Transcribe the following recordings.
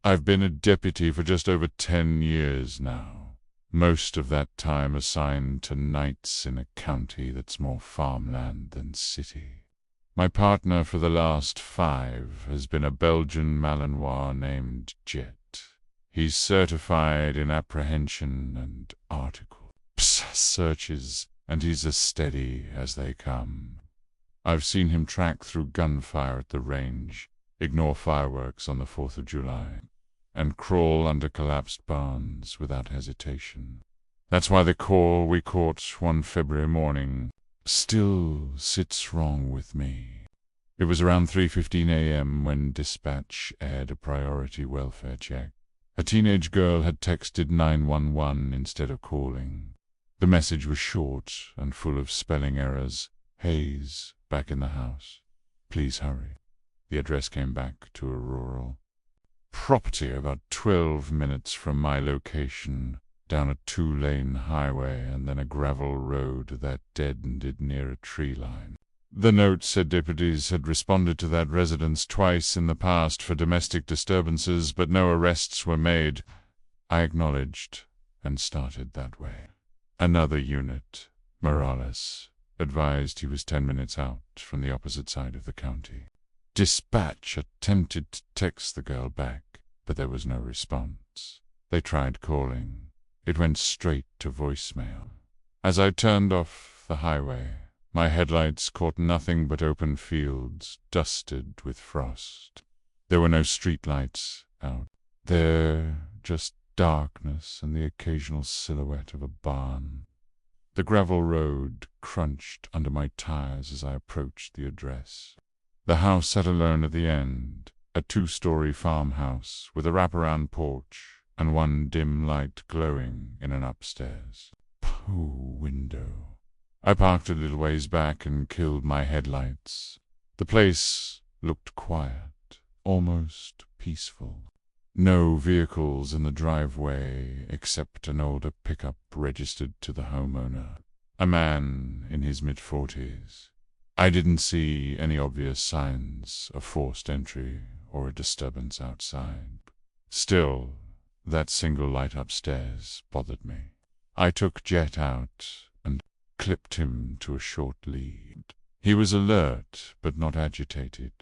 I've been a deputy for just over 10 years now, most of that time assigned to nights in a county that's more farmland than city. My partner for the last 5 has been a Belgian Malinois named Jet. He's certified in apprehension and article searches, and he's as steady as they come. I've seen him track through gunfire at the range, ignore fireworks on the 4th of July, and crawl under collapsed barns without hesitation. That's why the call we caught one February morning still sits wrong with me. It was around 3:15 a.m. when dispatch aired a priority welfare check. A teenage girl had texted 911 instead of calling. The message was short and full of spelling errors. Hayes, back in the house. Please hurry. The address came back to a rural property about 12 minutes from my location, down a 2-lane highway and then a gravel road that dead-ended near a tree line. The note said deputies had responded to that residence twice in the past for domestic disturbances, but no arrests were made. I acknowledged and started that way. Another unit, Morales, advised he was 10 minutes out from the opposite side of the county. Dispatch attempted to text the girl back, but there was no response. They tried calling. It went straight to voicemail. As I turned off the highway, my headlights caught nothing but open fields, dusted with frost. There were no street lights out. There, just darkness and the occasional silhouette of a barn. The gravel road crunched under my tires as I approached the address. The house sat alone at the end, a 2-story farmhouse with a wraparound porch and one dim light glowing in an upstairs window. I parked a little ways back and killed my headlights. The place looked quiet, almost peaceful. No vehicles in the driveway except an older pickup registered to the homeowner, a man in his mid-40s. I didn't see any obvious signs of forced entry or a disturbance outside. Still, that single light upstairs bothered me. I took Jet out and clipped him to a short lead. He was alert but not agitated,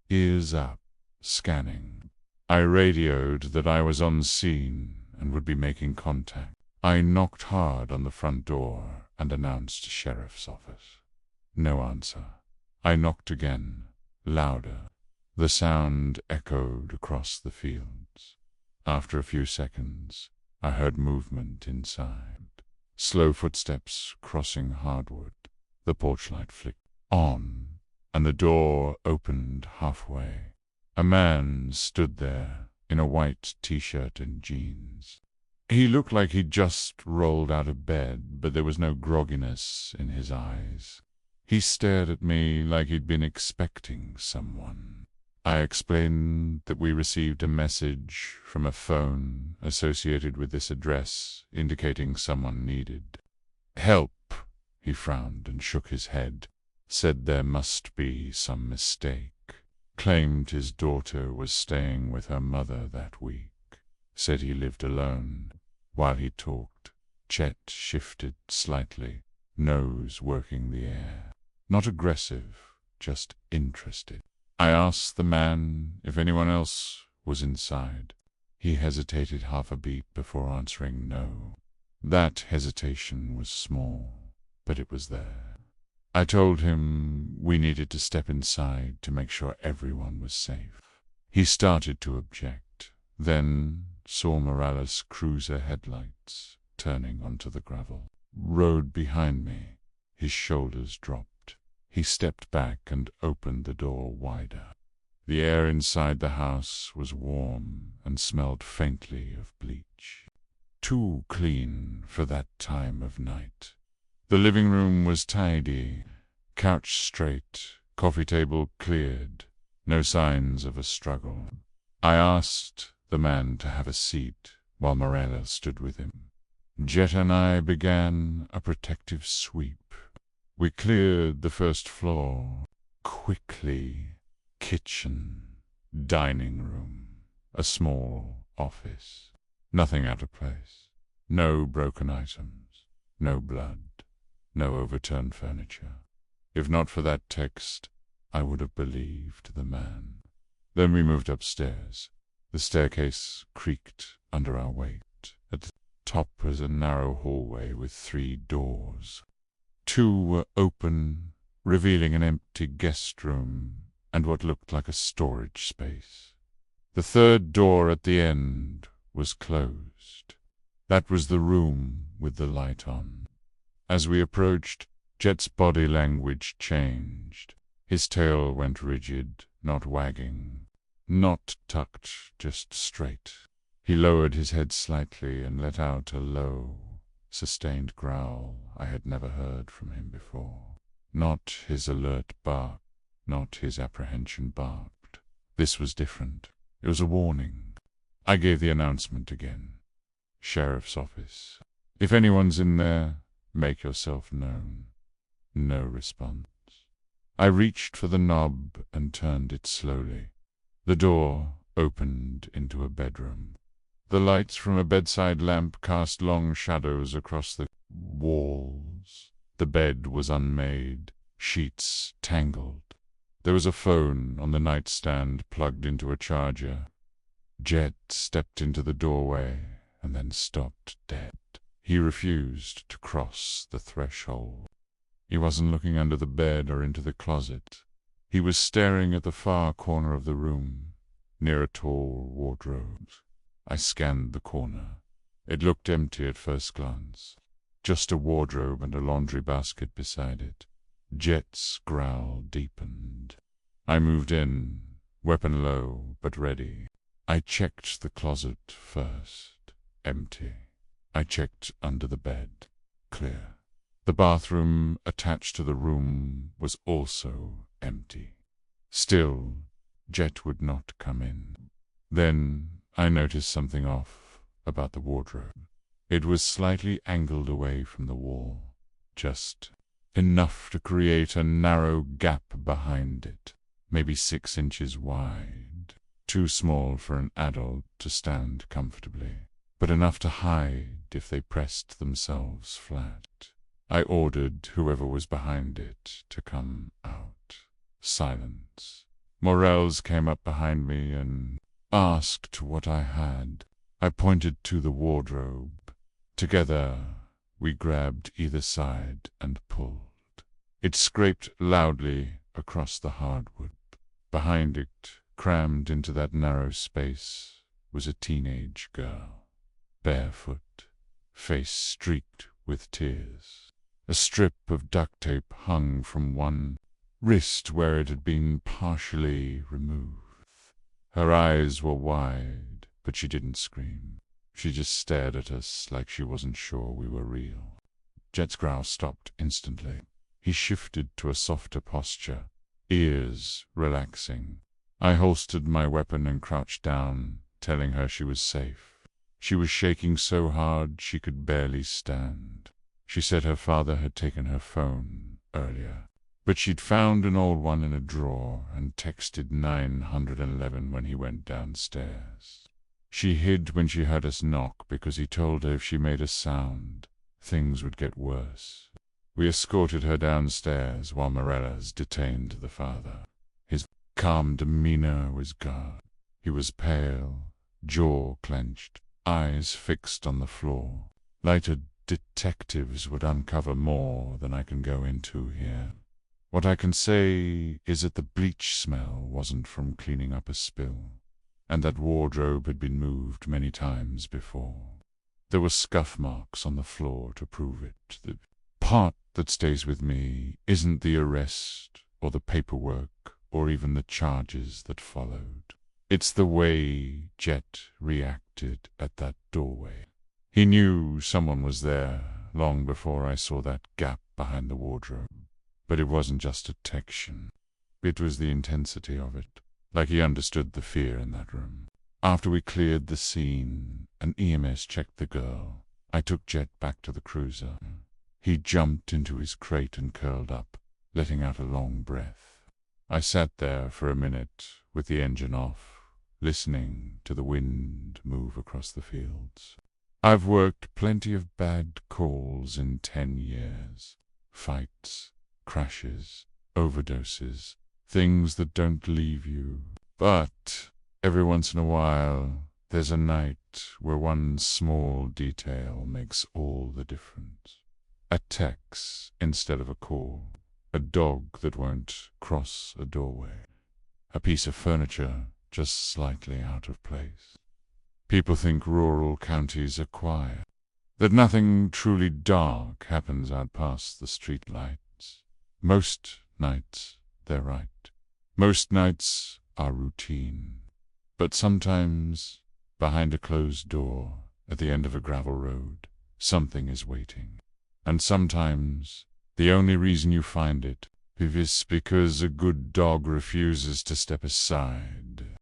ears up, scanning. I radioed that I was on scene and would be making contact. I knocked hard on the front door and announced sheriff's office. No answer. I knocked again, louder. The sound echoed across the fields. After a few seconds, I heard movement inside. Slow footsteps crossing hardwood. The porch light flicked on, and the door opened halfway. A man stood there in a white t-shirt and jeans. He looked like he'd just rolled out of bed, but there was no grogginess in his eyes. He stared at me like he'd been expecting someone. I explained that we received a message from a phone associated with this address indicating someone needed help. He frowned and shook his head, said there must be some mistake, claimed his daughter was staying with her mother that week, said he lived alone. While he talked, Chet shifted slightly, nose working the air. Not aggressive, just interested. I asked the man if anyone else was inside. He hesitated half a beat before answering no. That hesitation was small, but it was there. I told him we needed to step inside to make sure everyone was safe. He started to object, then saw Morales' cruiser headlights turning onto the gravel road behind me. His shoulders dropped. He stepped back and opened the door wider. The air inside the house was warm and smelled faintly of bleach. Too clean for that time of night. The living room was tidy, couch straight, coffee table cleared, no signs of a struggle. I asked the man to have a seat while Morales stood with him. Jet and I began a protective sweep. We cleared the first floor quickly. Kitchen, dining room, a small office. Nothing out of place. No broken items. No blood. No overturned furniture. If not for that text, I would have believed the man. Then we moved upstairs. The staircase creaked under our weight. At the top was a narrow hallway with 3 doors. 2 were open, revealing an empty guest room and what looked like a storage space. The 3rd door at the end was closed. That was the room with the light on. As we approached, Jet's body language changed. His tail went rigid, not wagging, not tucked, just straight. He lowered his head slightly and let out a low, sustained growl I had never heard from him before. Not his alert bark, not his apprehension barked. This was different. It was a warning. I gave the announcement again. Sheriff's office. If anyone's in there, make yourself known. No response. I reached for the knob and turned it slowly. The door opened into a bedroom. The lights from a bedside lamp cast long shadows across the walls. The bed was unmade, sheets tangled. There was a phone on the nightstand plugged into a charger. Jet stepped into the doorway and then stopped dead. He refused to cross the threshold. He wasn't looking under the bed or into the closet. He was staring at the far corner of the room, near a tall wardrobe. I scanned the corner. It looked empty at first glance. Just a wardrobe and a laundry basket beside it. Jet's growl deepened. I moved in, weapon low but ready. I checked the closet first. Empty. I checked under the bed. Clear. The bathroom attached to the room was also empty. Still, Jet would not come in. Then I noticed something off about the wardrobe. It was slightly angled away from the wall, just enough to create a narrow gap behind it, maybe 6 inches wide, too small for an adult to stand comfortably, but enough to hide if they pressed themselves flat. I ordered whoever was behind it to come out. Silence. Morels came up behind me and asked what I had. I pointed to the wardrobe. Together, we grabbed either side and pulled. It scraped loudly across the hardwood. Behind it, crammed into that narrow space, was a teenage girl. Barefoot, face streaked with tears. A strip of duct tape hung from one wrist where it had been partially removed. Her eyes were wide, but she didn't scream. She just stared at us like she wasn't sure we were real. Jet's growl stopped instantly. He shifted to a softer posture, ears relaxing. I holstered my weapon and crouched down, telling her she was safe. She was shaking so hard she could barely stand. She said her father had taken her phone earlier, but she'd found an old one in a drawer and texted 911 when he went downstairs. She hid when she heard us knock because he told her if she made a sound, things would get worse. We escorted her downstairs while Morales detained the father. His calm demeanor was gone. He was pale, jaw clenched, eyes fixed on the floor. Lighter detectives would uncover more than I can go into here. What I can say is that the bleach smell wasn't from cleaning up a spill, and that wardrobe had been moved many times before. There were scuff marks on the floor to prove it. The part that stays with me isn't the arrest or the paperwork or even the charges that followed. It's the way Jet reacted at that doorway. He knew someone was there long before I saw that gap behind the wardrobe. But it wasn't just detection. It was the intensity of it, like he understood the fear in that room. After we cleared the scene and EMS checked the girl, I took Jet back to the cruiser. He jumped into his crate and curled up, letting out a long breath. I sat there for a minute with the engine off, listening to the wind move across the fields. I've worked plenty of bad calls in 10 years. Fights, crashes, overdoses, things that don't leave you. But every once in a while, there's a night where one small detail makes all the difference. A text instead of a call. A dog that won't cross a doorway. A piece of furniture just slightly out of place. People think rural counties are quiet, that nothing truly dark happens out past the street lights. Most nights, they're right. Most nights are routine. But sometimes, behind a closed door, at the end of a gravel road, something is waiting. And sometimes, the only reason you find it is because a good dog refuses to step aside.